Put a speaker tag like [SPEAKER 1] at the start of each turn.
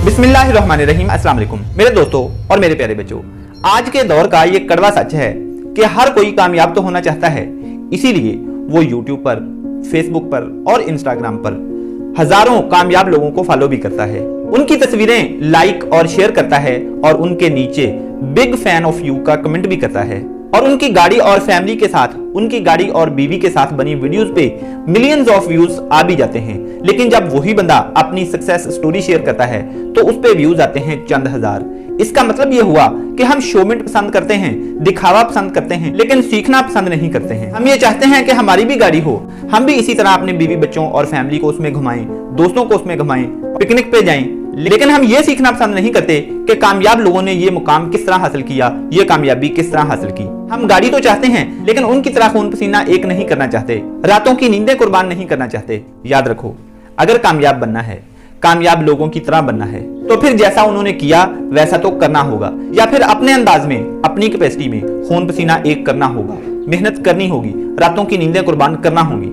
[SPEAKER 1] बिस्मिल्लाहिर्रहमानिर्रहीम। अस्सलाम वालेकुम मेरे दोस्तों और मेरे प्यारे बच्चों। आज के दौर का ये कड़वा सच है कि हर कोई कामयाब तो होना चाहता है, इसीलिए वो यूट्यूब पर, फेसबुक पर और इंस्टाग्राम पर हजारों कामयाब लोगों को फॉलो भी करता है, उनकी तस्वीरें लाइक और शेयर करता है और उनके नीचे बिग फैन ऑफ यू का कमेंट भी करता है और उनकी गाड़ी और फैमिली के साथ, उनकी गाड़ी और बीवी के साथ बनी वीडियोस पे मिलियंस ऑफ व्यूज आ भी जाते हैं। लेकिन जब वही बंदा अपनी सक्सेस स्टोरी शेयर करता है तो उस पे व्यूज आते हैं चंद हजार। इसका मतलब ये हुआ कि हम शोमेंट पसंद करते हैं, दिखावा पसंद करते हैं, लेकिन सीखना पसंद नहीं करते हैं। हम ये चाहते हैं कि हमारी भी गाड़ी हो, हम भी इसी तरह अपने बीवी बच्चों और फैमिली को उसमें घुमाएं, दोस्तों को उसमें घुमाएं, पिकनिक पे जाएं, लेकिन हम ये सीखना पसंद नहीं करते कि कामयाब लोगों ने ये मुकाम किस तरह हासिल किया, ये कामयाबी किस तरह हासिल की। हम गाड़ी तो चाहते हैं लेकिन उनकी तरह खून पसीना एक नहीं करना चाहते, रातों की नींदें कुर्बान नहीं करना चाहते। याद रखो, अगर कामयाब बनना है, कामयाब लोगों की तरह बनना है, तो फिर जैसा उन्होंने किया वैसा तो करना होगा, या फिर अपने अंदाज में, अपनी कैपेसिटी में खून पसीना एक करना होगा, मेहनत करनी होगी, रातों की नींदें कुर्बान करना होगी।